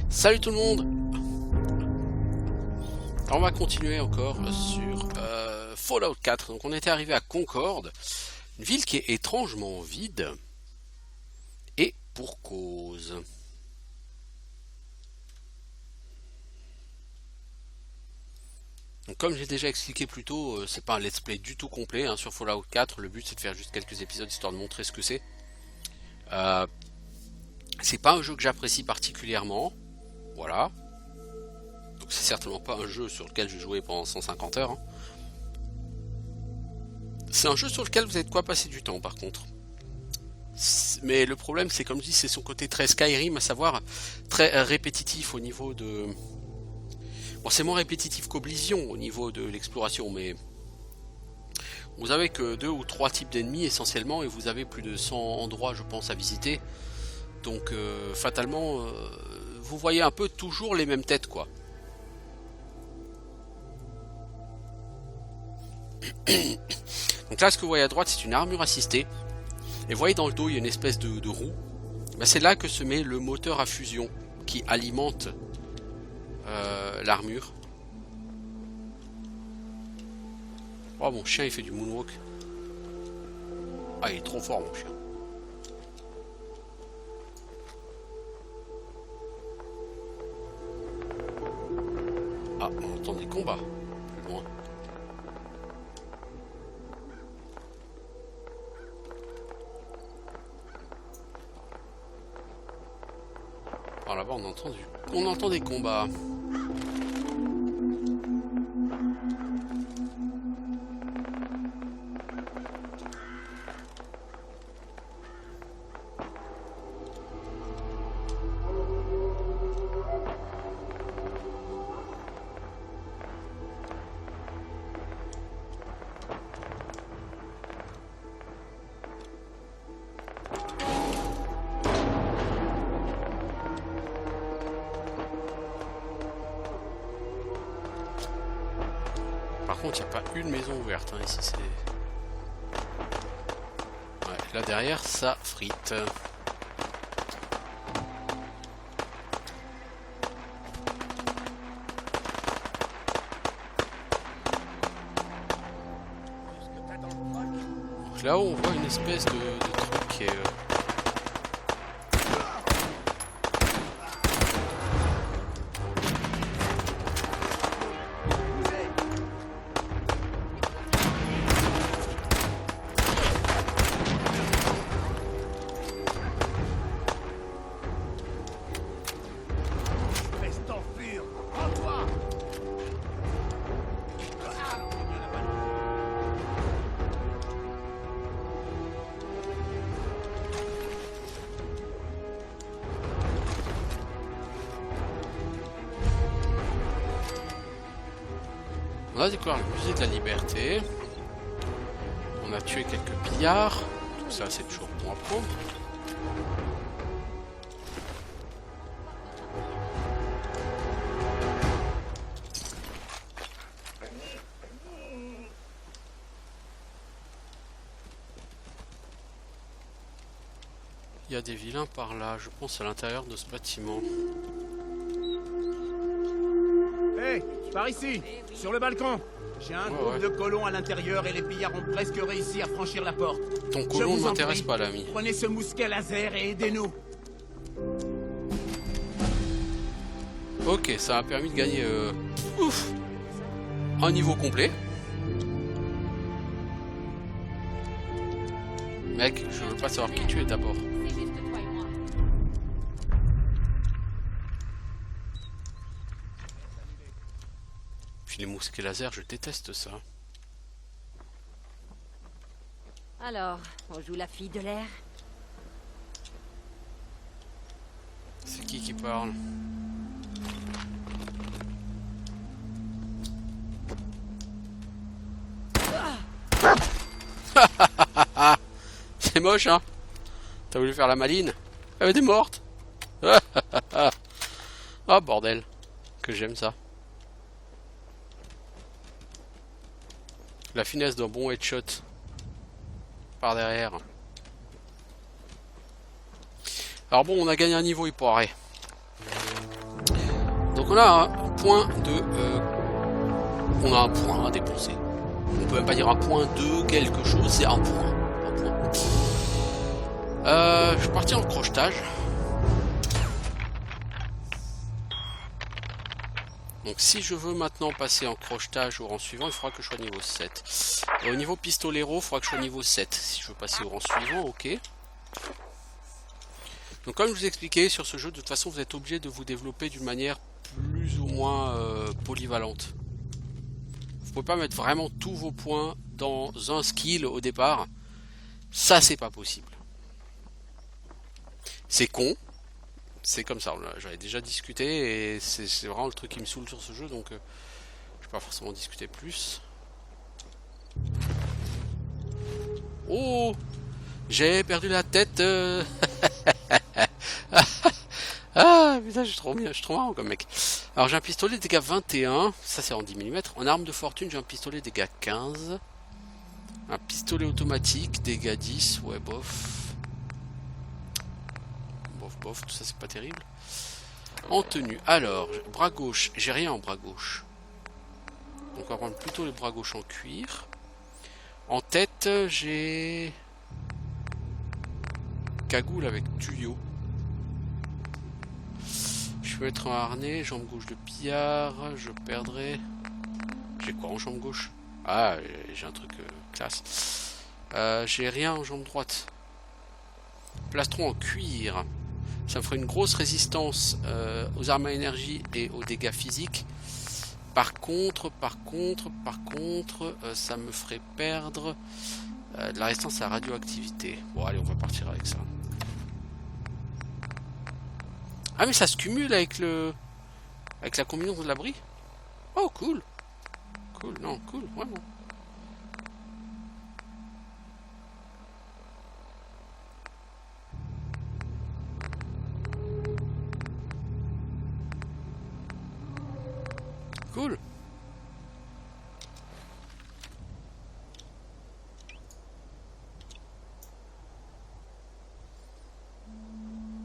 Salut tout le monde. On va continuer encore sur Fallout 4. Donc on était arrivé à Concorde, une ville qui est étrangement vide, et pour cause. Donc, comme j'ai déjà expliqué plus tôt, c'est pas un let's play du tout complet hein, sur Fallout 4. Le but c'est de faire juste quelques épisodes histoire de montrer ce que c'est. C'est pas un jeu que j'apprécie particulièrement. Voilà. Donc c'est certainement pas un jeu sur lequel je vais jouer pendant 150 heures. Hein. C'est un jeu sur lequel vous avez de quoi passer du temps par contre. Mais le problème c'est comme je dis, c'est son côté très Skyrim, à savoir très répétitif au niveau de... Bon, c'est moins répétitif qu'Oblivion au niveau de l'exploration, mais... Vous avez que 2 ou 3 types d'ennemis essentiellement, et vous avez plus de 100 endroits je pense à visiter. Donc fatalement, vous voyez un peu toujours les mêmes têtes quoi. Donc là ce que vous voyez à droite c'est une armure assistée. Et vous voyez dans le dos il y a une espèce de roue. Ben, c'est là que se met le moteur à fusion qui alimente l'armure. Oh mon chien il fait du moonwalk. Ah il est trop fort mon chien. Ah on entend des combats plus loin. Par là-bas on entend des combats. Par contre, il n'y a pas une maison ouverte. Hein. Ici, c'est... Ouais, là derrière, ça frite. Donc là-haut, on voit une espèce de truc qui est... On a découvert le musée de la liberté. On a tué quelques pillards. Tout ça c'est toujours bon à prendre. Il y a des vilains par là, je pense à l'intérieur de ce bâtiment. Hé, par ici, sur le balcon. J'ai un groupe de colons à l'intérieur et les pillards ont presque réussi à franchir la porte. Ton colon ne m'intéresse pas, l'ami. Prenez ce mousquet laser et aidez-nous. Ok, ça m'a permis de gagner un niveau complet. Mec, je veux pas savoir qui tu es d'abord. Les mousquets laser, je déteste ça. Alors, on joue la fille de l'air? C'est qui parle? C'est moche, hein? T'as voulu faire la maline? Elle est morte. Ah bordel, que j'aime ça. La finesse d'un bon headshot par derrière. Alors bon, on a gagné un niveau, il paraît. Donc on a un point de... on a un point à dépenser. On peut même pas dire un point de quelque chose, c'est un point. Je suis parti en crochetage. Donc si je veux maintenant passer en crochetage au rang suivant, il faudra que je sois niveau 7. Et au niveau pistolero, il faudra que je sois niveau 7. Si je veux passer au rang suivant, ok. Donc comme je vous expliquais, sur ce jeu, de toute façon, vous êtes obligé de vous développer d'une manière plus ou moins polyvalente. Vous pouvez pas mettre vraiment tous vos points dans un skill au départ. Ça, c'est pas possible. C'est con. C'est comme ça, j'avais déjà discuté et c'est vraiment le truc qui me saoule sur ce jeu, donc je vais pas forcément discuter plus. Oh, j'ai perdu la tête. Ah putain, je suis trop bien, je suis trop marrant comme mec. Alors j'ai un pistolet dégâts 21, ça c'est en 10 mm. En arme de fortune, j'ai un pistolet dégâts 15. Un pistolet automatique, dégâts 10, ouais bof. Bof, tout ça c'est pas terrible. En tenue, alors, bras gauche, j'ai rien en bras gauche. Donc on va prendre plutôt le bras gauche en cuir. En tête, j'ai... cagoule avec tuyau. Je peux mettre un harnais, jambe gauche de pillard, je perdrai... J'ai quoi en jambe gauche? Ah, j'ai un truc classe. J'ai rien en jambe droite. Plastron en cuir. Ça me ferait une grosse résistance aux armes à énergie et aux dégâts physiques. Par contre, ça me ferait perdre de la résistance à la radioactivité. Bon, allez, on va partir avec ça. Ah, mais ça se cumule avec la combinaison de l'abri. Oh, cool. Cool, non, cool, vraiment. Cool.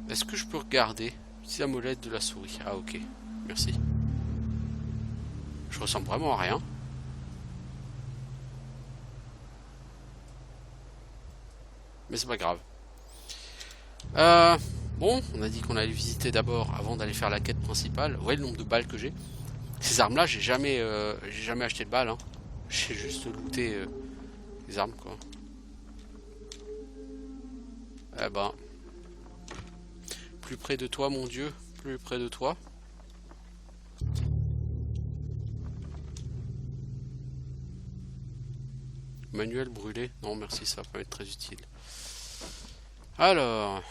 Est-ce que je peux regarder si la molette de la souris? Ah ok, merci. Je ressemble vraiment à rien. Mais c'est pas grave. Bon, on a dit qu'on allait visiter d'abord avant d'aller faire la quête principale. Vous voyez le nombre de balles que j'ai? Ces armes-là, j'ai jamais acheté de balles. Hein. J'ai juste looté les armes, quoi. Eh ben, plus près de toi, mon Dieu, plus près de toi. Manuel brûlé, non merci, ça va pas être très utile. Alors.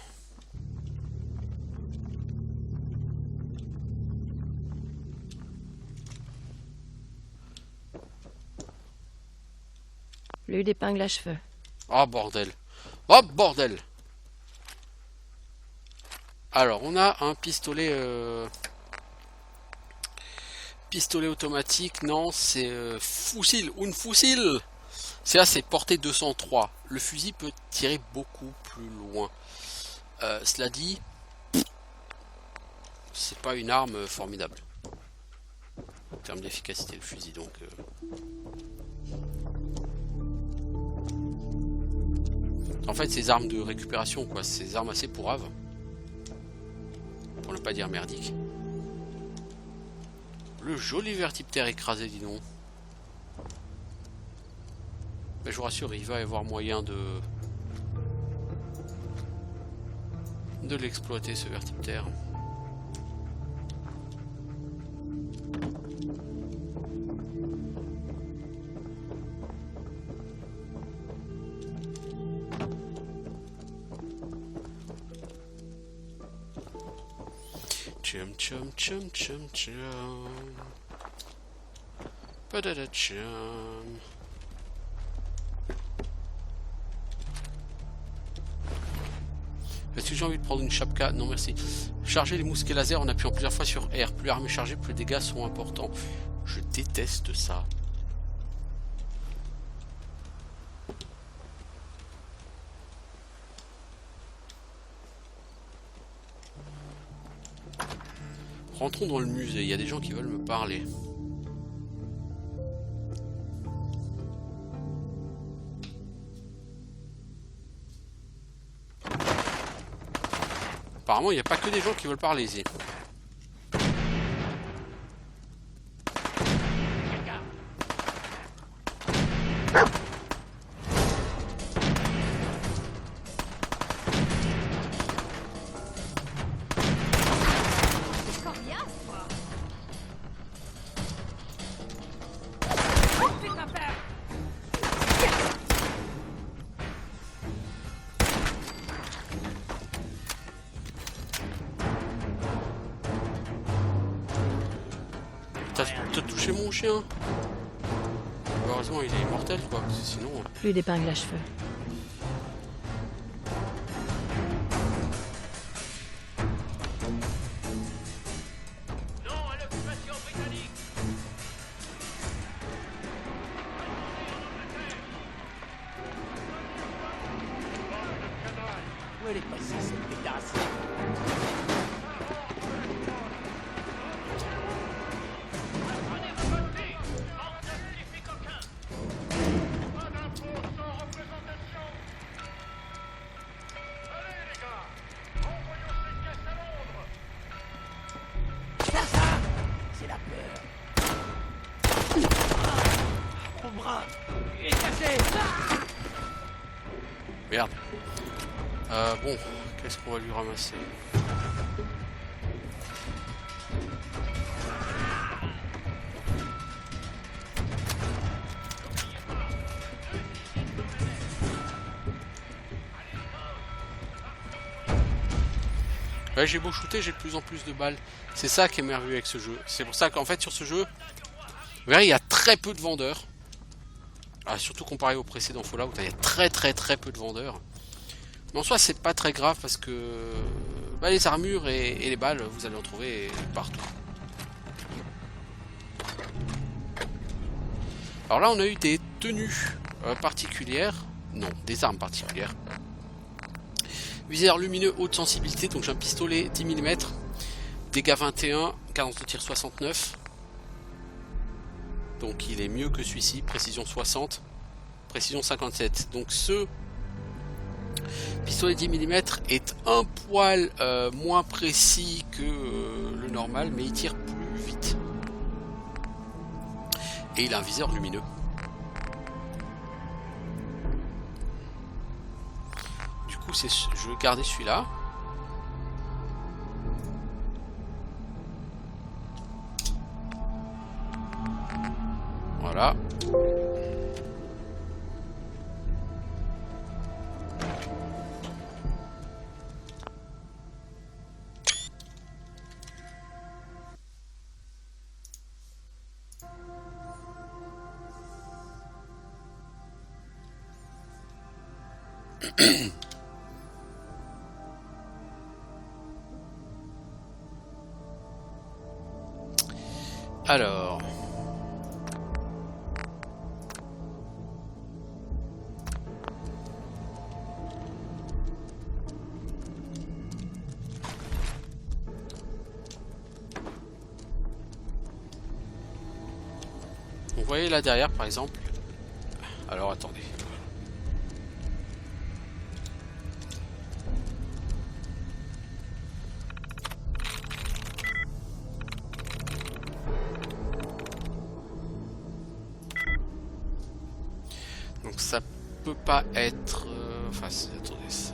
Plus d'épingle à cheveux. Oh bordel. Oh bordel. Alors on a un pistolet pistolet automatique. Non, c'est fusil. Un fusil. C'est là, c'est portée 203. Le fusil peut tirer beaucoup plus loin. Cela dit, c'est pas une arme formidable en termes d'efficacité le fusil, donc en fait, ces armes de récupération, quoi, ces armes assez pourraves, pour ne pas dire merdique. Le joli vertiptère écrasé, dis donc. Mais je vous rassure, il va y avoir moyen de l'exploiter, ce vertiptère. Chum chum chum chum chum. Padada chum. Est-ce que j'ai envie de prendre une chapka? Non merci. Charger les mousquets laser en appuyant plusieurs fois sur R. Plus l'arme est chargée, plus les dégâts sont importants. Je déteste ça. Rentrons dans le musée, il y a des gens qui veulent me parler. Apparemment, il n'y a pas que des gens qui veulent parler ici. T'as touché mon chien? Heureusement il est immortel quoi, parce que sinon... Plus d'épingles à cheveux. Non à l'occupation britannique. Où elle est passée cette pétasse? C'est la peur. Mon bras est cassé. Merde. Bon, qu'est-ce qu'on va lui ramasser? Ouais, j'ai beau shooter, j'ai de plus en plus de balles. C'est ça qui est merveilleux avec ce jeu. C'est pour ça qu'en fait sur ce jeu, vous verrez, il y a très peu de vendeurs. Ah, surtout comparé au précédent Fallout, il y a très peu de vendeurs. Mais en soi, c'est pas très grave parce que bah, les armures et les balles, vous allez en trouver partout. Alors là, on a eu des tenues particulières. Non, des armes particulières. Viseur lumineux haute sensibilité, donc j'ai un pistolet 10 mm, dégâts 21, cadence de tir 69. Donc il est mieux que celui-ci, précision 60, précision 57. Donc ce pistolet 10 mm est un poil moins précis que le normal, mais il tire plus vite. Et il a un viseur lumineux. Du coup, je vais garder celui-là. Voilà. Alors... Vous voyez là derrière par exemple. Alors attendez. Donc ça peut pas être... Enfin, attendez, ça...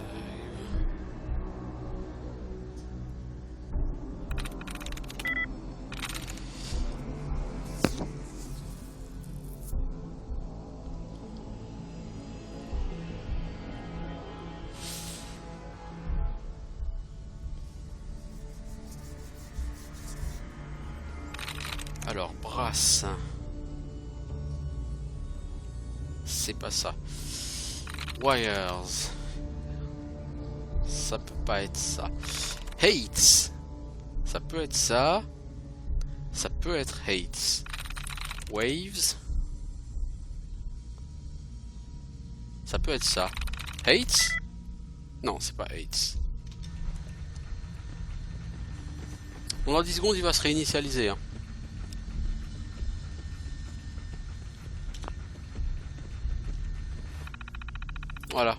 Alors, brasse. C'est pas ça. Wires. Ça peut pas être ça. Hates. Ça peut être ça. Ça peut être hates. Waves. Ça peut être ça. Hates. Non, c'est pas hates. Bon, dans 10 secondes, il va se réinitialiser. Hein. Voilà.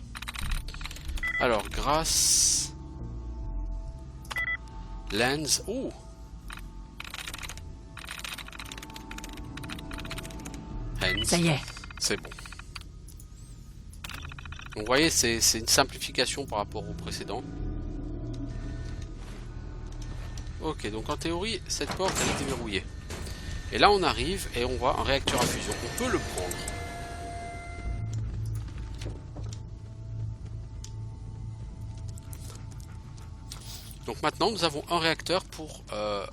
Alors, grâce... Lens... Oh! Hands. Ça y est. C'est bon. Donc, vous voyez, c'est une simplification par rapport au précédent. Ok, donc en théorie, cette porte, elle était verrouillée. Et là, on arrive et on voit un réacteur à fusion. On peut le prendre. Donc maintenant, nous avons un réacteur pour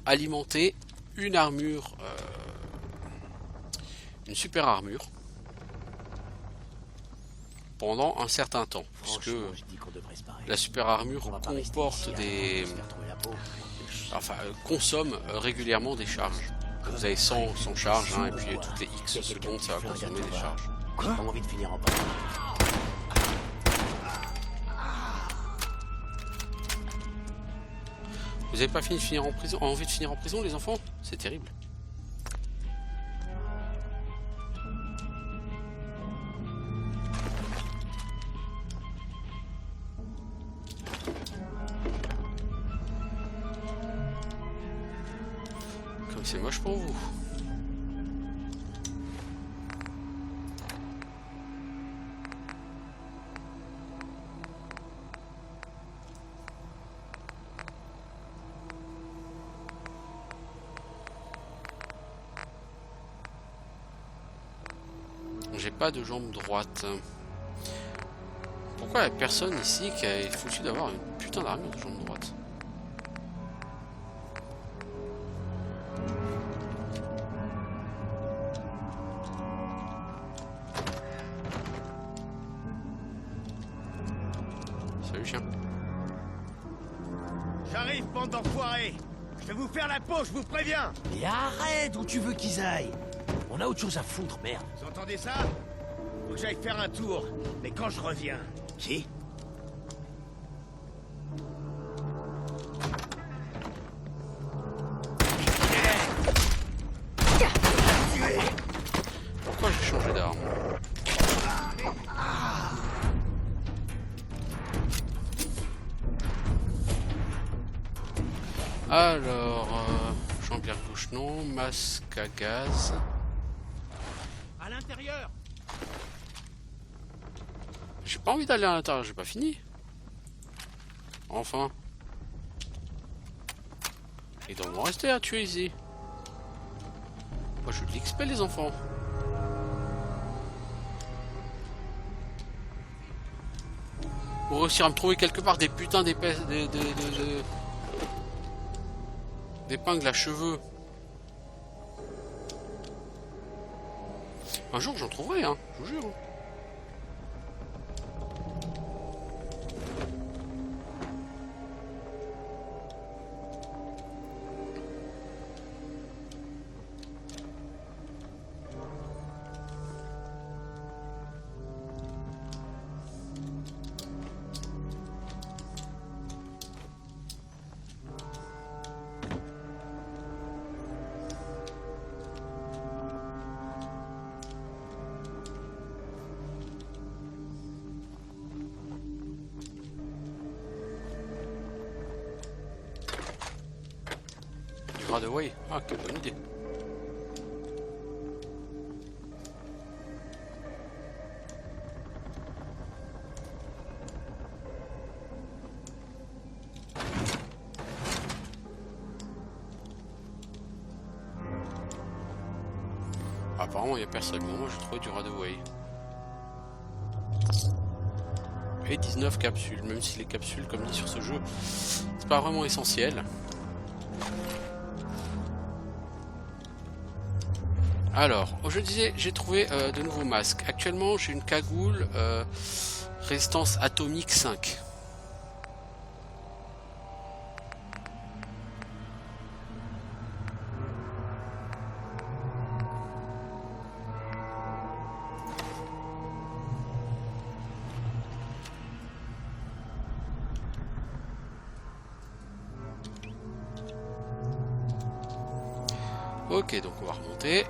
alimenter une armure, une super armure, pendant un certain temps, puisque la super armure comporte des... Enfin, consomme régulièrement des charges. Vous avez 100 charges, hein, et puis toutes les X secondes, ça va consommer des charges. J'ai pas envie de finir en prison. Vous avez pas fini de finir en prison, envie de finir en prison, les enfants? C'est terrible. Comme c'est moche pour vous. J'ai pas de jambe droite. Pourquoi il n'y a personne ici qui a foutu d'avoir une putain d'armure de jambe droite? Salut chien. J'arrive, bande d'enfoirés. Je vais vous faire la peau, je vous préviens. Et arrête, où tu veux qu'ils aillent? On a autre chose à foutre, merde. Vous entendez ça? Faut que j'aille faire un tour. Mais quand je reviens... Si? Pourquoi j'ai changé d'arme? Alors, jambière gauche non, masque à gaz. À l'intérieur. J'ai pas envie d'aller à l'intérieur, j'ai pas fini. Enfin. Il doit m'en rester à tuer ici. Moi je veux de l'XP les enfants. Pour réussir à me trouver quelque part des putains d'épingles à cheveux. Un jour j'en trouverai, hein, je vous jure. De way. Ah, quelle bonne idée. Apparemment, il n'y a personne. Mais moi, j'ai trouvé du Radaway. Et 19 capsules. Même si les capsules, comme dit sur ce jeu, c'est pas vraiment essentiel. Alors, je disais, j'ai trouvé de nouveaux masques. Actuellement, j'ai une cagoule résistance atomique 5. Ok, donc on va remonter.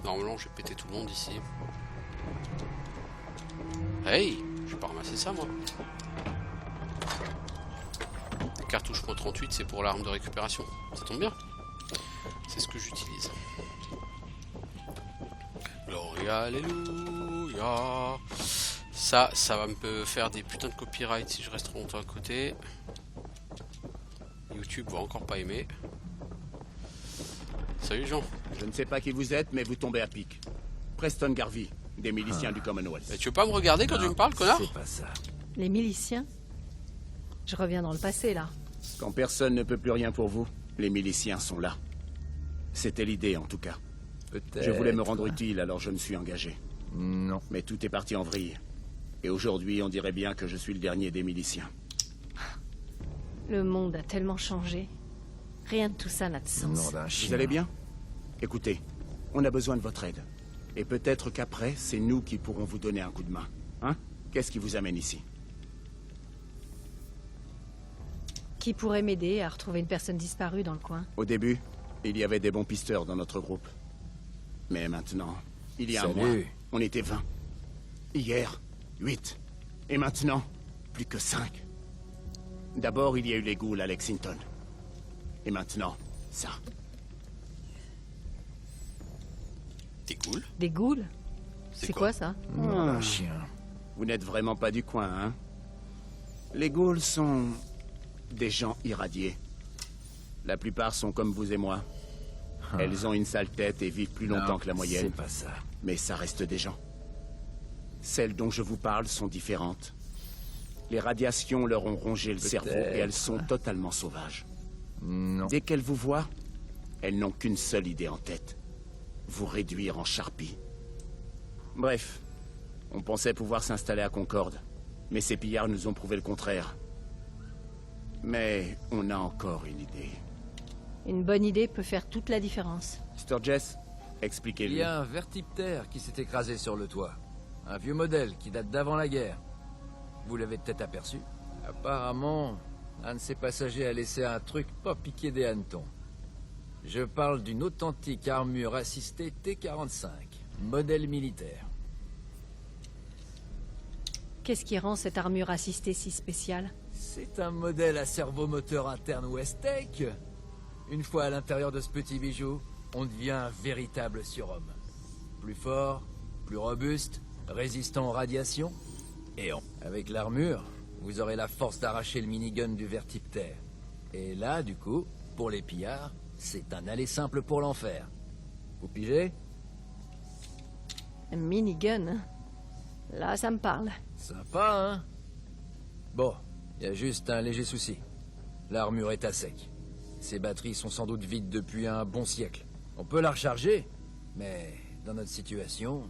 Normalement, je vais péter tout le monde ici. Hey, je vais pas ramasser ça, moi. La cartouche .38, c'est pour l'arme de récupération. Ça tombe bien. C'est ce que j'utilise. Gloria, alléluia. Ça va me faire des putains de copyright si je reste trop longtemps à côté. YouTube va encore pas aimer. Salut Jean. Je ne sais pas qui vous êtes, mais vous tombez à pic. Preston Garvey, des miliciens du Commonwealth. Mais tu veux pas me regarder quand tu me parles, connard? C'est pas ça. Les miliciens? Je reviens dans le passé, là. Quand personne ne peut plus rien pour vous, les miliciens sont là. C'était l'idée, en tout cas. Peut-être. Je voulais me rendre utile, alors je me suis engagé. Non. Mais tout est parti en vrille. Et aujourd'hui, on dirait bien que je suis le dernier des miliciens. Le monde a tellement changé. Rien de tout ça n'a de Nom sens. d'un chien. Vous allez bien? Écoutez, on a besoin de votre aide. Et peut-être qu'après, c'est nous qui pourrons vous donner un coup de main. Hein? Qu'est-ce qui vous amène ici? Qui pourrait m'aider à retrouver une personne disparue dans le coin? Au début, il y avait des bons pisteurs dans notre groupe. Mais maintenant, il y a un Salut. mois, on était 20. Hier, 8. Et maintenant, plus que 5. D'abord, il y a eu les ghouls à Lexington. Et maintenant, ça. T'es cool. Des ghouls? C'est quoi ça? Nom d'un chien. Vous n'êtes vraiment pas du coin, hein? Les ghouls sont des gens irradiés. La plupart sont comme vous et moi. Elles ont une sale tête et vivent plus longtemps Non, que la moyenne. C'est pas ça. Mais ça reste des gens. Celles dont je vous parle sont différentes. Les radiations leur ont rongé le cerveau et elles sont totalement sauvages. Non. Dès qu'elles vous voient, elles n'ont qu'une seule idée en tête. Vous réduire en charpie. Bref, on pensait pouvoir s'installer à Concorde. Mais ces pillards nous ont prouvé le contraire. Mais on a encore une idée. Une bonne idée peut faire toute la différence. Sturgess, Il expliquez-lui. y a un vertiptère qui s'est écrasé sur le toit. Un vieux modèle qui date d'avant la guerre. Vous l'avez peut-être aperçu. Apparemment, un de ses passagers a laissé un truc pas piqué des hannetons. Je parle d'une authentique armure assistée T-45, modèle militaire. Qu'est-ce qui rend cette armure assistée si spéciale? C'est un modèle à servomoteur interne Westech. Une fois à l'intérieur de ce petit bijou, on devient un véritable surhomme. Plus fort, plus robuste, résistant aux radiations. Avec l'armure, vous aurez la force d'arracher le minigun du vertiptère. Et là, du coup, pour les pillards, c'est un aller simple pour l'enfer. Vous pigez? Un minigun? Là, ça me parle. Sympa, hein? Bon, il y a juste un léger souci. L'armure est à sec. Ses batteries sont sans doute vides depuis un bon siècle. On peut la recharger, mais dans notre situation...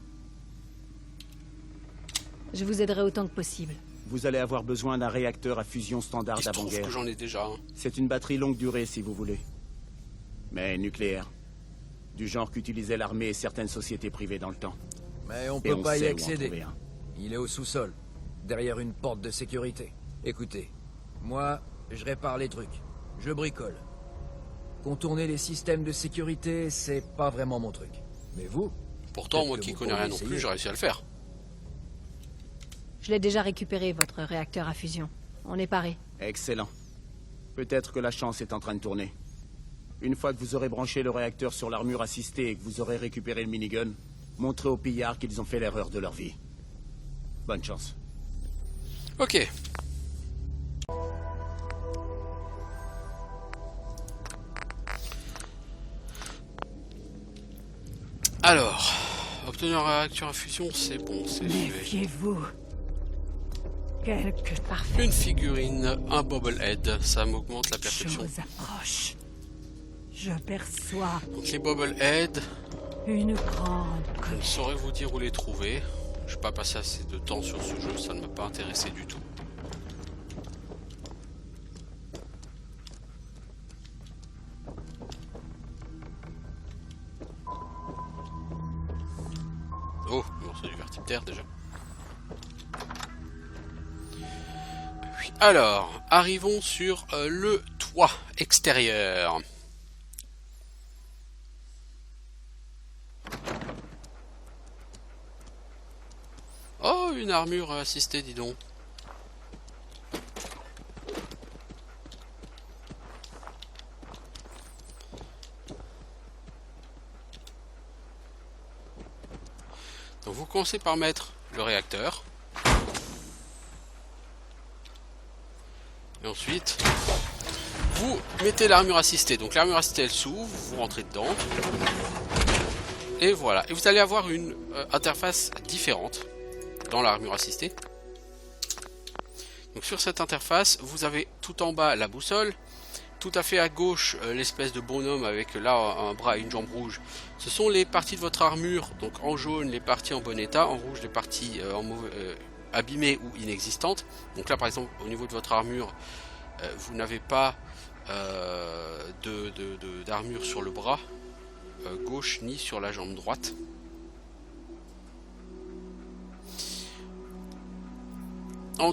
Je vous aiderai autant que possible. Vous allez avoir besoin d'un réacteur à fusion standard Il se trouve que d'avant-guerre. j'en ai déjà un. C'est une batterie longue durée, si vous voulez. Mais nucléaire. Du genre qu'utilisaient l'armée et certaines sociétés privées dans le temps. Mais on Et peut on pas y sait où en accéder. trouver un. Il est au sous-sol, derrière une porte de sécurité. Écoutez, moi, je répare les trucs. Je bricole. Contourner les systèmes de sécurité, c'est pas vraiment mon truc. Mais vous, Pourtant, Peut-être moi que qui vous connais pourriez rien non plus, essayer. j'ai réussi à le faire. Je l'ai déjà récupéré, votre réacteur à fusion. On est paré. Excellent. Peut-être que la chance est en train de tourner. Une fois que vous aurez branché le réacteur sur l'armure assistée et que vous aurez récupéré le minigun, montrez aux pillards qu'ils ont fait l'erreur de leur vie. Bonne chance. Ok. Alors, obtenir un réacteur à fusion, c'est bon, c'est fait. Méfiez-vous. Quelque parfait Une figurine, un bobblehead, ça m'augmente la perception. chose approche. Je perçois Donc les bobbleheads, une grande je ne colère. saurais vous dire où les trouver. Je n'ai pas passé assez de temps sur ce jeu, ça ne m'a pas intéressé du tout. Oh, le morceau du vertiptère déjà. Alors, arrivons sur le toit extérieur. Oh, une armure assistée, dis donc. Donc vous commencez par mettre le réacteur. Et ensuite, vous mettez l'armure assistée. Donc l'armure assistée, elle s'ouvre, vous rentrez dedans. Et voilà. Et vous allez avoir une interface différente dans l'armure assistée. Donc sur cette interface, vous avez tout en bas la boussole. Tout à fait à gauche, l'espèce de bonhomme avec là un bras et une jambe rouge. Ce sont les parties de votre armure. Donc en jaune, les parties en bon état. En rouge, les parties abîmées ou inexistantes. Donc là, par exemple, au niveau de votre armure, vous n'avez pas d'armure sur le bras gauche ni sur la jambe droite.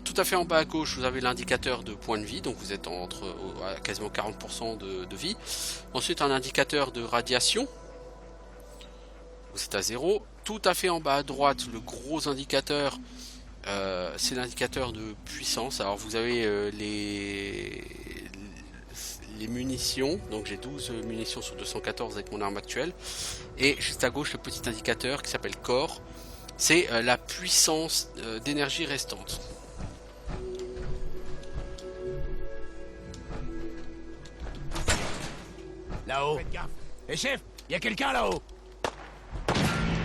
Tout à fait en bas à gauche, vous avez l'indicateur de points de vie, donc vous êtes à quasiment 40% de vie. Ensuite, un indicateur de radiation, vous êtes à 0. Tout à fait en bas à droite, le gros indicateur, c'est l'indicateur de puissance. Alors vous avez les munitions, donc j'ai 12 munitions sur 214 avec mon arme actuelle. Et juste à gauche, le petit indicateur qui s'appelle Core, c'est la puissance d'énergie restante. Là-haut. Et chef, y a quelqu'un là-haut.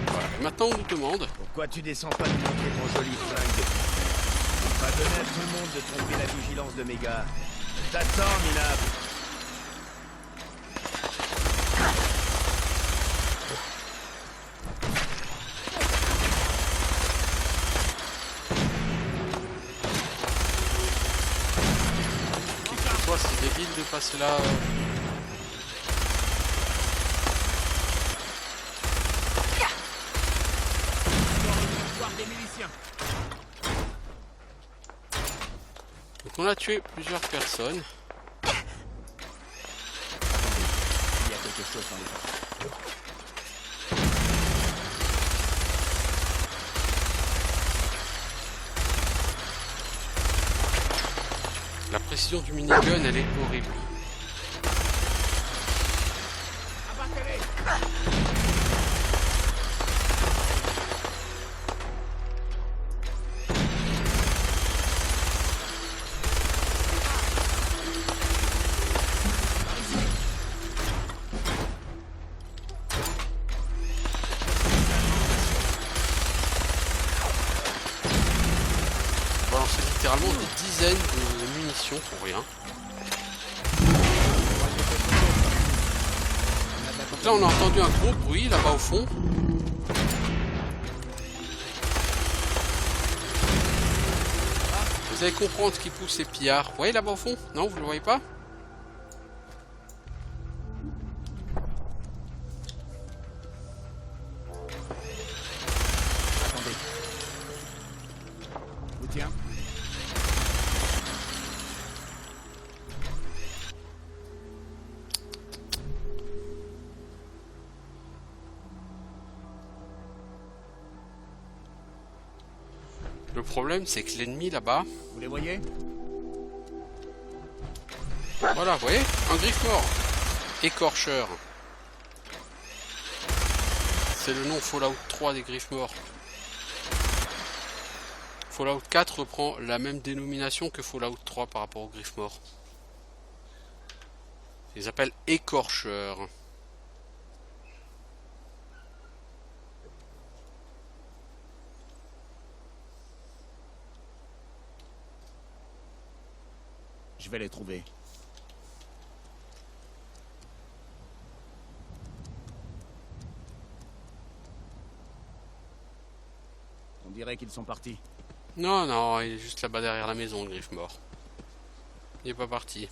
Voilà. Et maintenant, on nous demande... Pourquoi tu descends pas de montrer ton joli flingue? Pas donner à tout le monde de tromper la vigilance de mes gars. T'attends, minable. Toi, c'est débile de passer là... Donc on a tué plusieurs personnes. Il y a quelque chose dans les... La précision du minigun, elle est horrible. Balancer littéralement des dizaines de munitions pour rien. Donc là on a entendu un gros bruit là-bas au fond. Vous allez comprendre ce qui pousse les pillards. Vous voyez là-bas au fond? Non, vous le voyez pas? Attendez. Vous tiens. Le problème c'est que l'ennemi là-bas... Vous les voyez? Voilà, vous voyez? Un griffe mort. Écorcheur. C'est le nom Fallout 3 des griffes morts. Fallout 4 reprend la même dénomination que Fallout 3 par rapport aux griffes morts. Ils s'appellent écorcheurs. Je vais les trouver. On dirait qu'ils sont partis. Non, non, il est juste là-bas derrière la maison, le griffe mort. Il est pas parti.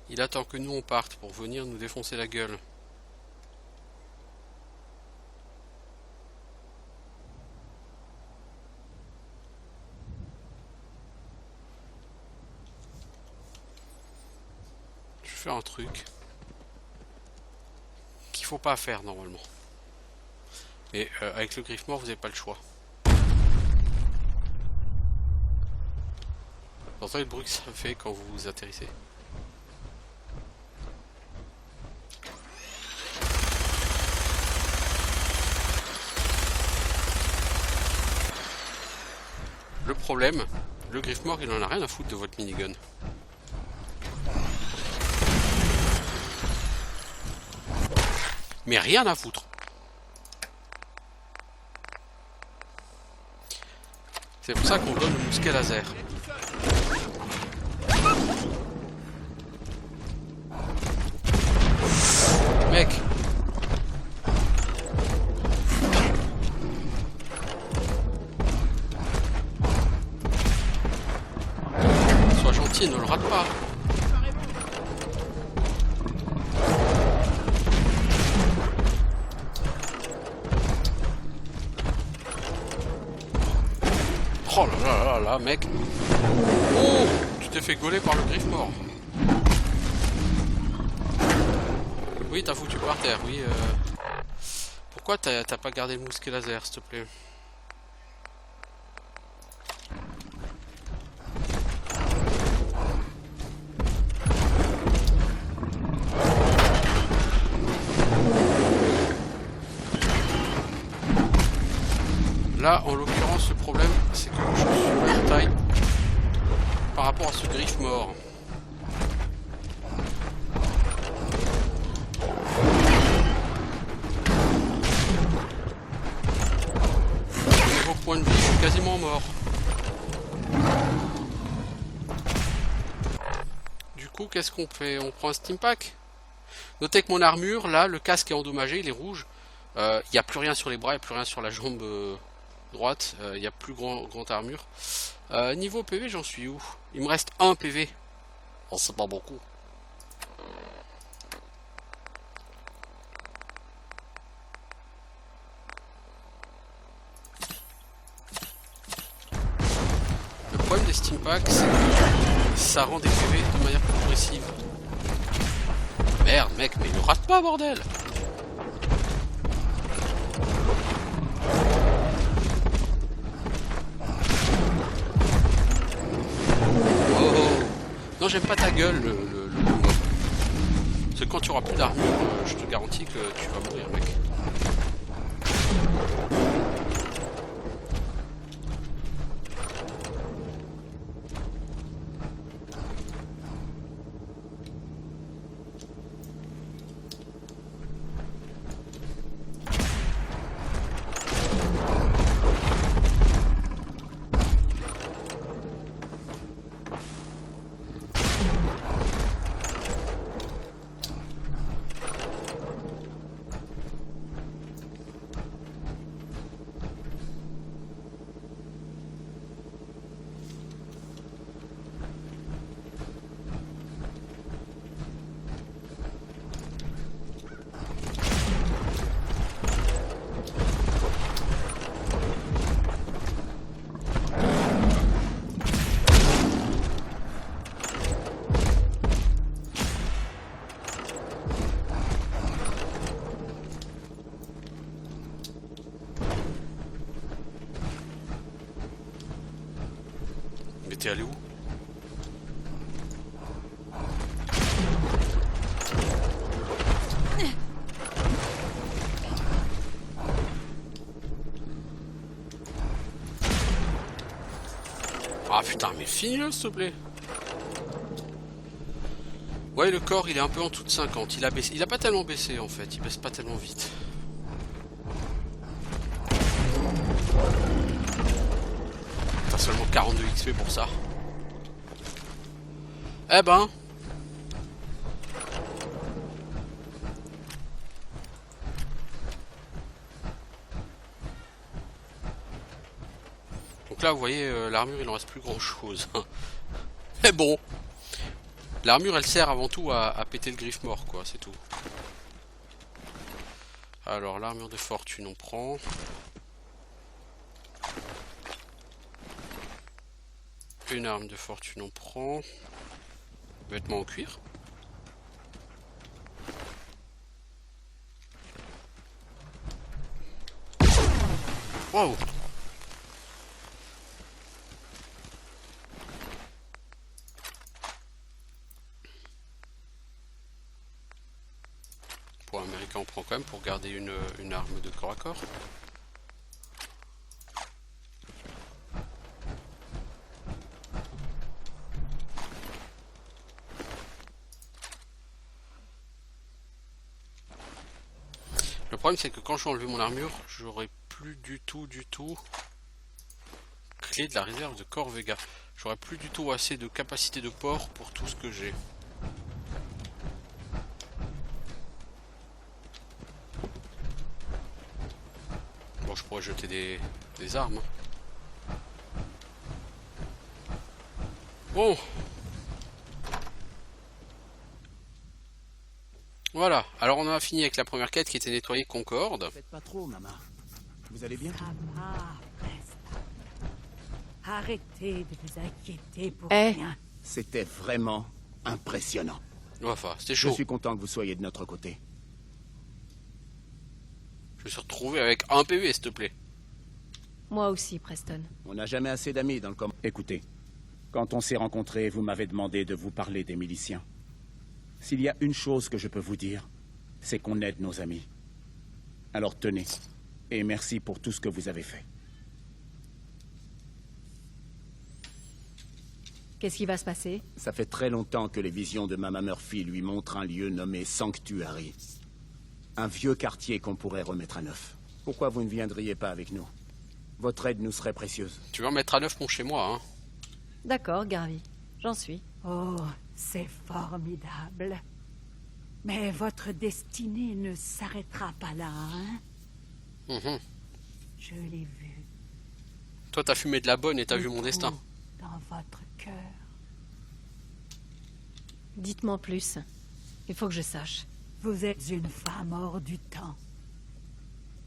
Il attend que nous on parte pour venir nous défoncer la gueule. faire un truc qu'il faut pas faire normalement. Et avec le griffe mort, vous n'avez pas le choix. Vous entendez le bruit que ça fait quand vous atterrissez? Le problème, le griffe mort, il en a rien à foutre de votre minigun. Mais rien à foutre. C'est pour ça qu'on donne le mousquet laser. Mec. Sois gentil, ne le rate pas. Oh là là là là, mec. Oh, tu t'es fait gauler par le griffe mort. Oui, t'as foutu par terre, oui. Pourquoi t'as pas gardé le mousquet laser, s'il te plaît? Là, en l'occurrence, le problème, c'est que je suis en taille par rapport à ce griffe mort. Au niveau point de vie, je suis quasiment mort. Du coup, qu'est-ce qu'on fait? On prend un steam pack? Notez que mon armure, là, le casque est endommagé, il est rouge. Il n'y a plus rien sur les bras, il n'y a plus rien sur la jambe droite. Il n'y a plus grande armure. Niveau PV, j'en suis où? Il me reste 1 PV. Oh, c'est pas beaucoup. Le problème des steam packs, c'est que ça rend des PV de manière progressive. Merde, mec, mais ne rate pas, bordel! Non, j'aime pas ta gueule, le mob. Parce que quand tu auras plus d'armure, je te garantis que tu vas mourir, mec. Mais t'es allé où? Ah putain, mais finis-le s'il te plaît. Ouais, le corps il est un peu en dessous de 50. Il a baissé. Il a pas tellement baissé en fait. Il baisse pas tellement vite. T'as seulement 42 XP pour ça. Eh ben. Donc là, vous voyez, l'armure, il en reste plus grand chose. Mais bon. L'armure, elle sert avant tout à péter le griffe mort, quoi, c'est tout. Alors, l'armure de fortune, on prend. Une arme de fortune, on prend. Vêtements en cuir. Wow. Pour l'américain, on prend quand même pour garder une arme de corps à corps. Le problème, c'est que quand je vais enlever mon armure, j'aurai plus du tout clé de la réserve de corps Vega. J'aurai plus du tout assez de capacité de port pour tout ce que j'ai. Bon, je pourrais jeter des armes. Bon. Voilà, alors on a fini avec la première quête qui était nettoyer Concorde. Faites pas trop, maman. Vous allez bien? Ça va, Preston. Arrêtez de vous inquiéter pour Eh. rien. C'était vraiment impressionnant. Enfin, c'était Je chaud. suis content que vous soyez de notre côté. Je me suis retrouvé avec un PV, s'il te plaît. Moi aussi, Preston. On n'a jamais assez d'amis dans le com... Écoutez, quand on s'est rencontrés, vous m'avez demandé de vous parler des miliciens. S'il y a une chose que je peux vous dire, c'est qu'on aide nos amis. Alors tenez, et merci pour tout ce que vous avez fait. Qu'est-ce qui va se passer? Ça fait très longtemps que les visions de Mama Murphy lui montrent un lieu nommé Sanctuary. Un vieux quartier qu'on pourrait remettre à neuf. Pourquoi vous ne viendriez pas avec nous? Votre aide nous serait précieuse. Tu vas mettre à neuf mon chez moi, hein. D'accord, Garvey. J'en suis. Oh, c'est formidable. Mais votre destinée ne s'arrêtera pas là, hein? Mhm. Je l'ai vu. Toi, t'as fumé de la bonne et t'as vu mon destin. Dans votre cœur. Dites-moi plus. Il faut que je sache. Vous êtes une femme hors du temps.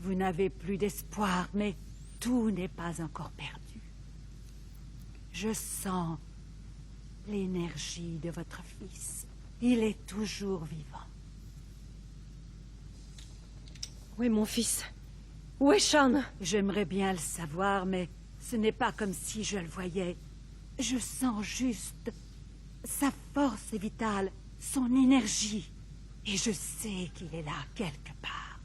Vous n'avez plus d'espoir, mais tout n'est pas encore perdu. Je sens l'énergie de votre fils. Il est toujours vivant. Où est mon fils? Où est Sean? J'aimerais bien le savoir, mais ce n'est pas comme si je le voyais. Je sens juste sa force vitale, son énergie. Et je sais qu'il est là quelque part.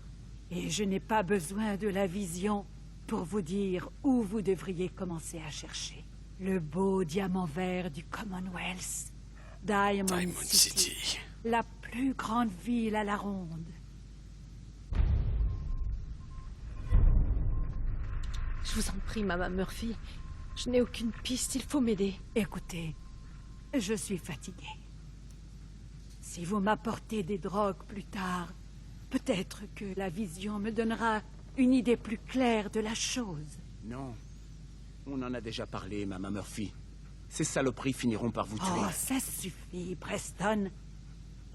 Et je n'ai pas besoin de la vision pour vous dire où vous devriez commencer à chercher. Le beau diamant vert du Commonwealth. Diamond City. La plus grande ville à la ronde. Je vous en prie, Mama Murphy. Je n'ai aucune piste, il faut m'aider. Écoutez, je suis fatiguée. Si vous m'apportez des drogues plus tard, peut-être que la vision me donnera une idée plus claire de la chose. Non. On en a déjà parlé, Mama Murphy. Ces saloperies finiront par vous tuer. Oh, ça suffit, Preston.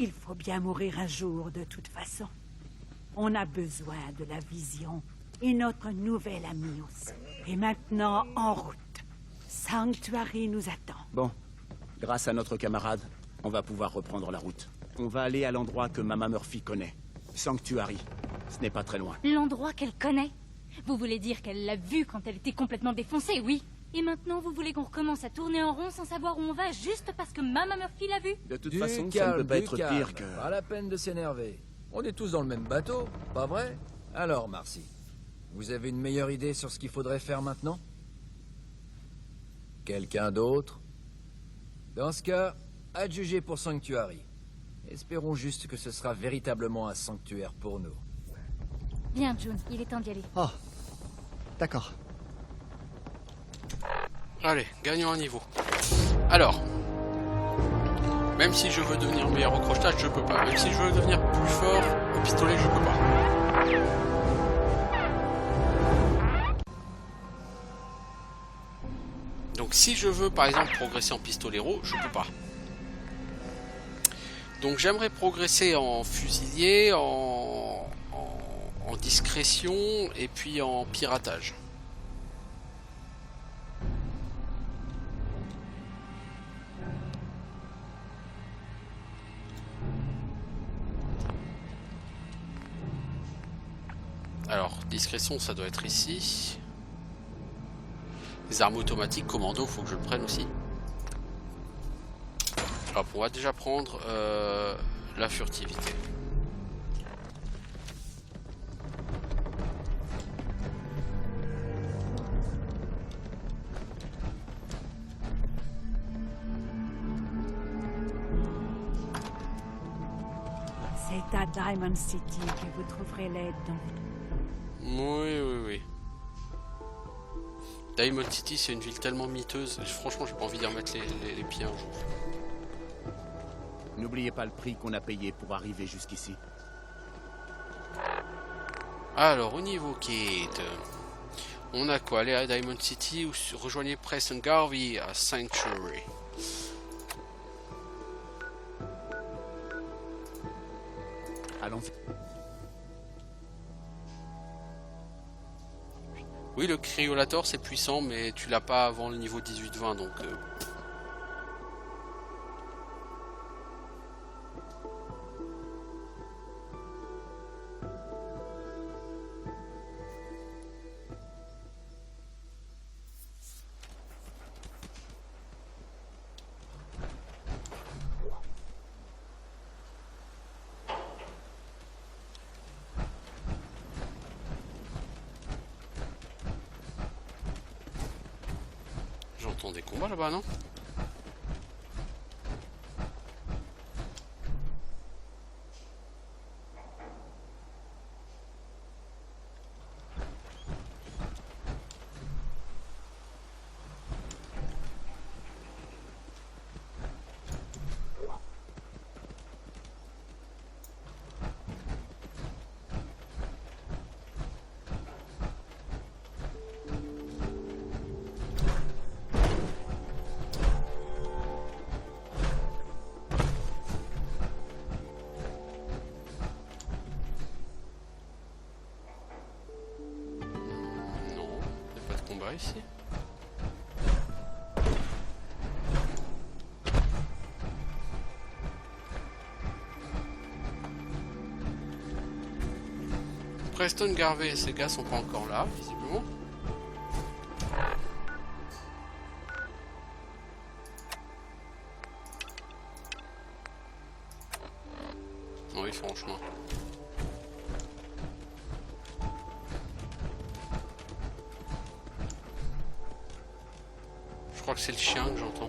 Il faut bien mourir un jour, de toute façon. On a besoin de la vision. Et notre nouvel ami aussi. Et maintenant, en route. Sanctuary nous attend. Bon, grâce à notre camarade, on va pouvoir reprendre la route. On va aller à l'endroit que Mama Murphy connaît. Sanctuary. Ce n'est pas très loin. L'endroit qu'elle connaît? Vous voulez dire qu'elle l'a vu quand elle était complètement défoncée, oui? Et maintenant, vous voulez qu'on recommence à tourner en rond sans savoir où on va juste parce que Mama Murphy l'a vu? De toute Du façon, ça ne calme, peut pas du être calme. pire que... Pas la peine de s'énerver. On est tous dans le même bateau, pas vrai? Alors, Marcy, vous avez une meilleure idée sur ce qu'il faudrait faire maintenant? Quelqu'un d'autre? Dans ce cas, adjugé pour Sanctuary. Espérons juste que ce sera véritablement un sanctuaire pour nous. Bien, June, il est temps d'y aller. Oh, d'accord. Allez, gagnons un niveau. Alors, même si je veux devenir meilleur au crochetage, je peux pas. Même si je veux devenir plus fort au pistolet, je peux pas. Donc si je veux par exemple progresser en pistolero, je peux pas. Donc j'aimerais progresser en fusilier, en discrétion et puis en piratage. Alors, discrétion, ça doit être ici. Les armes automatiques, commando, faut que je le prenne aussi. Hop, on va déjà prendre la furtivité. C'est à Diamond City que vous trouverez l'aide dont vous... Oui. Diamond City, c'est une ville tellement miteuse. Franchement, j'ai pas envie d'y remettre les pieds un jour. N'oubliez pas le prix qu'on a payé pour arriver jusqu'ici. Alors, au niveau quête, on a quoi? Aller à Diamond City ou rejoignez Preston Garvey à Sanctuary. Allons-y. Oui, le Cryolator c'est puissant, mais tu l'as pas avant le niveau 18-20, donc... J'entends des combats là-bas, non? Ici. Preston Garvey et ces gars sont pas encore là, visiblement. Oui, franchement. Je crois que c'est le chien que j'entends.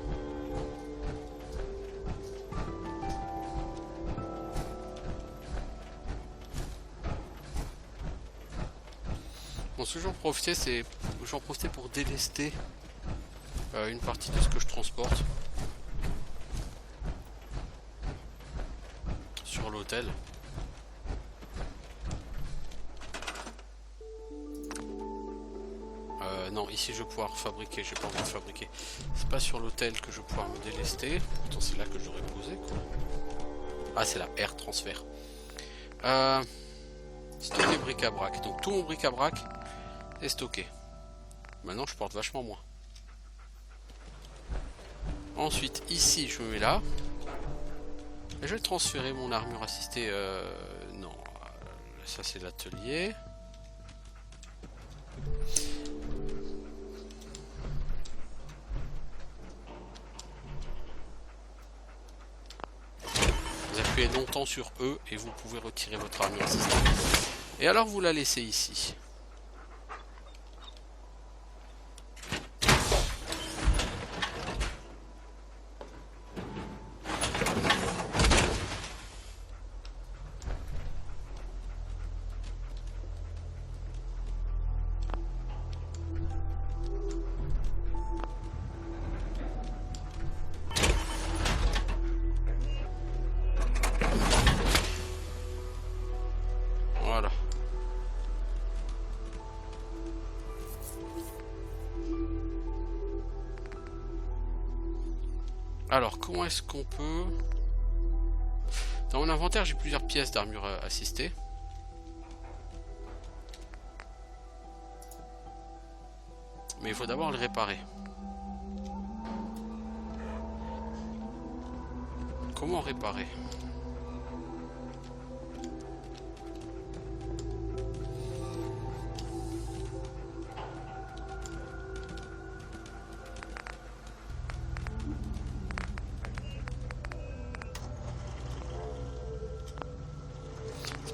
Bon, ce que j'en profitais pour délester une partie de ce que je transporte sur l'hôtel. Non, ici je vais pouvoir fabriquer, j'ai pas envie de fabriquer. C'est pas sur l'hôtel que je vais pouvoir me délester. Pourtant c'est là que j'aurais posé quoi. Ah, c'est la air transfert. Stocker bric-à-brac. Donc tout mon bric-à-brac est stocké. Maintenant je porte vachement moins. Ensuite ici je me mets là. Et je vais transférer mon armure assistée. Non, ça c'est l'atelier. Appuyez longtemps sur E et vous pouvez retirer votre armure assistée. Et alors vous la laissez ici. Voilà. Alors, comment est-ce qu'on peut... Dans mon inventaire, j'ai plusieurs pièces d'armure assistée. Mais il faut d'abord les réparer. Comment réparer ?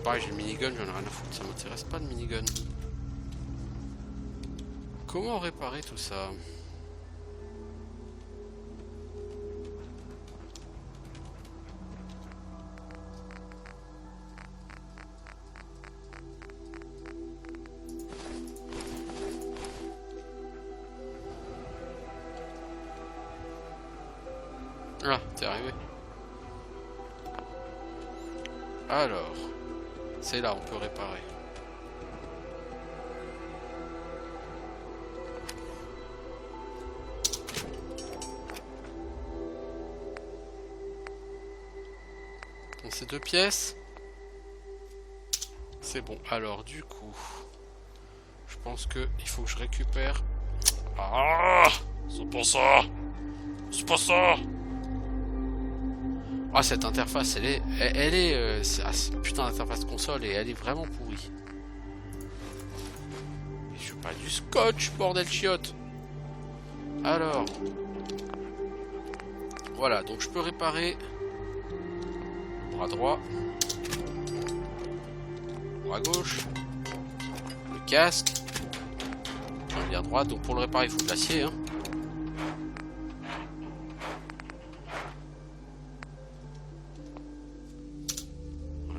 C'est pareil, j'ai le minigun, j'en ai rien à foutre, ça m'intéresse pas de minigun. Comment réparer tout ça? Ah, t'es arrivé. Alors, c'est là, on peut réparer. Donc ces 2 pièces. C'est bon. Alors du coup, je pense que il faut que je récupère. Ah, c'est pas ça. C'est pas ça. Ah, cette interface, elle est putain d'interface console et elle est vraiment pourrie. Et je veux pas du scotch, bordel chiotte. Alors, voilà, donc je peux réparer bras droit, bras gauche, le casque, jambière droite. Donc pour le réparer, il faut de l'acier, hein.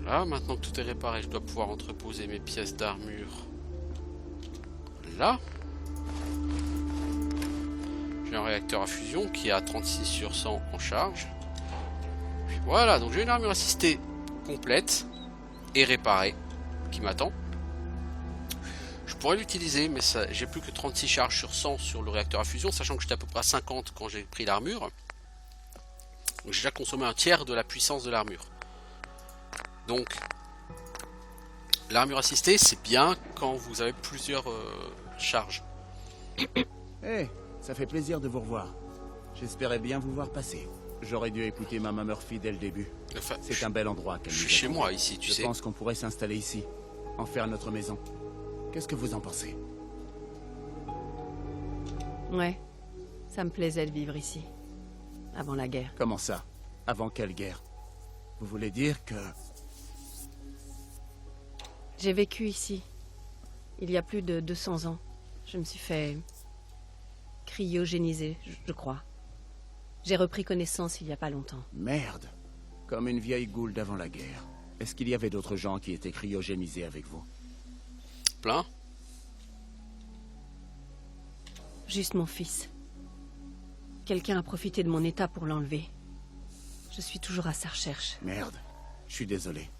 Voilà, maintenant que tout est réparé, je dois pouvoir entreposer mes pièces d'armure là. J'ai un réacteur à fusion qui est à 36/100 en charge. Puis voilà, donc j'ai une armure assistée complète et réparée qui m'attend. Je pourrais l'utiliser, mais j'ai plus que 36 charges sur 100 sur le réacteur à fusion, sachant que j'étais à peu près à 50 quand j'ai pris l'armure. Donc j'ai déjà consommé un tiers de la puissance de l'armure. Donc, l'armure assistée, c'est bien quand vous avez plusieurs charges. Hey, ça fait plaisir de vous revoir. J'espérais bien vous voir passer. J'aurais dû écouter Mama Murphy dès le début. Enfin, c'est un bel endroit. Je suis chez moi ici, tu sais. Je pense qu'on pourrait s'installer ici, en faire notre maison. Qu'est-ce que vous en pensez? Ouais, ça me plaisait de vivre ici. Avant la guerre. Comment ça? Avant quelle guerre? Vous voulez dire que... J'ai vécu ici, il y a plus de 200 ans. Je me suis fait cryogéniser, je crois. J'ai repris connaissance il y a pas longtemps. Merde. Comme une vieille goule d'avant la guerre. Est-ce qu'il y avait d'autres gens qui étaient cryogénisés avec vous? Plein. Juste mon fils. Quelqu'un a profité de mon état pour l'enlever. Je suis toujours à sa recherche. Merde. Je suis désolé.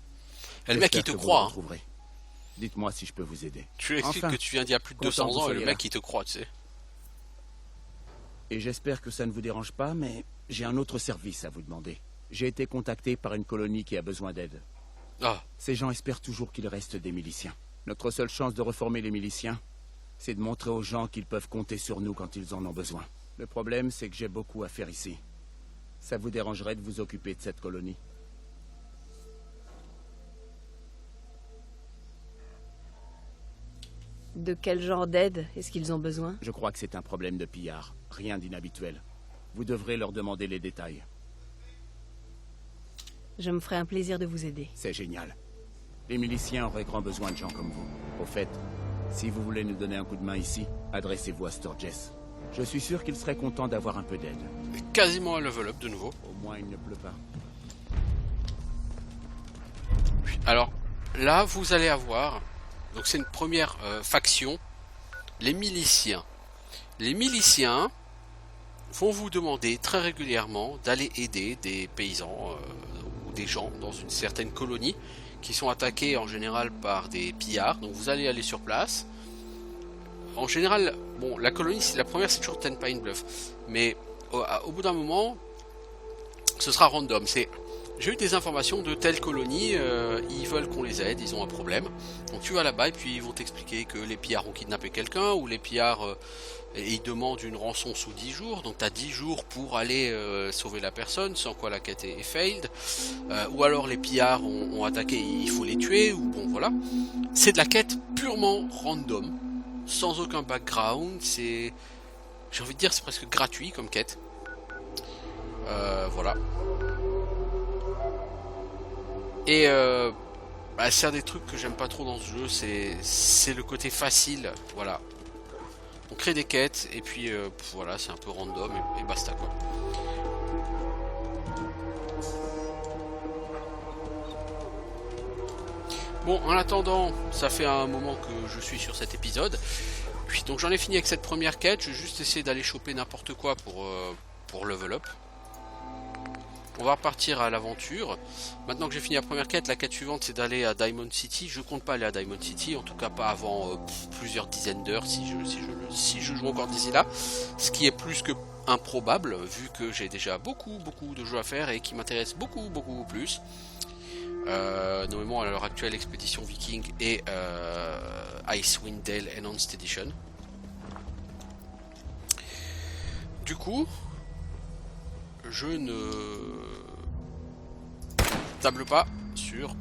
Et le mec il te croit. Hein. Dites-moi si je peux vous aider. Tu lui expliques que tu viens d'il y a plus de 200 ans et le mec il te croit, tu sais. Et j'espère que ça ne vous dérange pas, mais j'ai un autre service à vous demander. J'ai été contacté par une colonie qui a besoin d'aide. Ah. Ces gens espèrent toujours qu'il reste des miliciens. Notre seule chance de reformer les miliciens, c'est de montrer aux gens qu'ils peuvent compter sur nous quand ils en ont besoin. Le problème, c'est que j'ai beaucoup à faire ici. Ça vous dérangerait de vous occuper de cette colonie? De quel genre d'aide est-ce qu'ils ont besoin? Je crois que c'est un problème de pillards. Rien d'inhabituel. Vous devrez leur demander les détails. Je me ferai un plaisir de vous aider. C'est génial. Les miliciens auraient grand besoin de gens comme vous. Au fait, si vous voulez nous donner un coup de main ici, adressez-vous à Sturgess. Je suis sûr qu'il serait content d'avoir un peu d'aide. Quasiment un level up de nouveau. Au moins il ne pleut pas. Alors, là vous allez avoir... Donc c'est une première faction, les miliciens. Les miliciens vont vous demander très régulièrement d'aller aider des paysans ou des gens dans une certaine colonie qui sont attaqués en général par des pillards. Donc vous allez aller sur place. En général, bon, la colonie, la première c'est toujours Ten Pine Bluff. Mais au bout d'un moment, ce sera random. J'ai eu des informations de telle colonie, ils veulent qu'on les aide, ils ont un problème. Donc tu vas là-bas et puis ils vont t'expliquer que les pillards ont kidnappé quelqu'un, ou les pillards, ils demandent une rançon sous 10 jours, donc tu as 10 jours pour aller sauver la personne, sans quoi la quête est failed. Ou alors les pillards ont attaqué, il faut les tuer, ou bon voilà. C'est de la quête purement random, sans aucun background, j'ai envie de dire c'est presque gratuit comme quête. Voilà. Et Bah, c'est un des trucs que j'aime pas trop dans ce jeu, c'est le côté facile, voilà. On crée des quêtes et puis voilà, c'est un peu random et basta quoi. Bon, en attendant, ça fait un moment que je suis sur cet épisode. Puis donc j'en ai fini avec cette première quête, je vais juste essayer d'aller choper n'importe quoi pour level up. On va repartir à l'aventure. Maintenant que j'ai fini la première quête, la quête suivante c'est d'aller à Diamond City. Je compte pas aller à Diamond City, en tout cas pas avant plusieurs dizaines d'heures si je joue encore d'ici là. Ce qui est plus que improbable vu que j'ai déjà beaucoup de jeux à faire et qui m'intéressent beaucoup plus. Notamment à l'heure actuelle Expédition Viking et Icewind Dale Enhanced Edition. Du coup, je ne table pas sur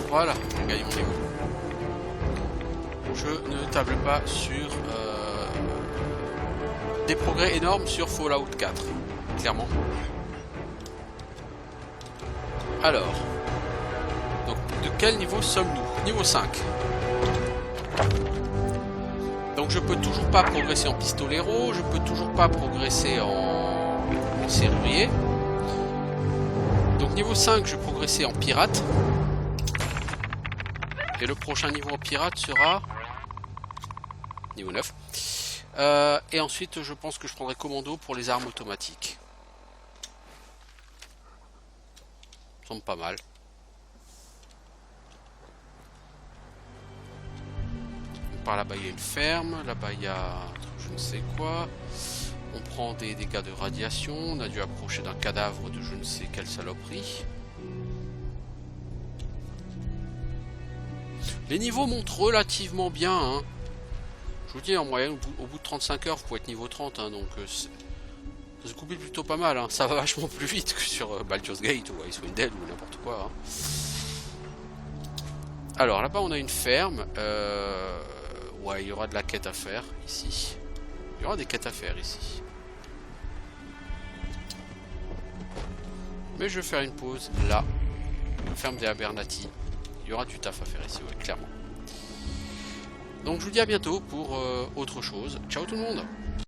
voilà, j'ai gagné mon niveau. Je ne table pas sur des progrès énormes sur Fallout 4, clairement. Alors, donc de quel niveau sommes-nous? Niveau 5. Donc je peux toujours pas progresser en pistolero, je peux toujours pas progresser en serrurier. Donc niveau 5, je vais progresser en pirate. Et le prochain niveau en pirate sera niveau 9. Et ensuite, je pense que je prendrai commando pour les armes automatiques. Ça semble pas mal. Par là-bas, il y a une ferme. Là-bas, il y a je ne sais quoi. On prend des dégâts de radiation. On a dû approcher d'un cadavre de je ne sais quelle saloperie. Les niveaux montent relativement bien, hein. Je vous dis, en moyenne, au bout de 35 heures, vous pouvez être niveau 30, hein, donc ça se coupe plutôt pas mal, hein. Ça va vachement plus vite que sur Baldur's Gate ou Icewind Dale ou n'importe quoi, hein. Alors là-bas, on a une ferme. Ouais, il y aura de la quête à faire ici. Il y aura des quêtes à faire ici. Mais je vais faire une pause là. La ferme des Abernathy. Il y aura du taf à faire ici, ouais, clairement. Donc je vous dis à bientôt pour autre chose. Ciao tout le monde!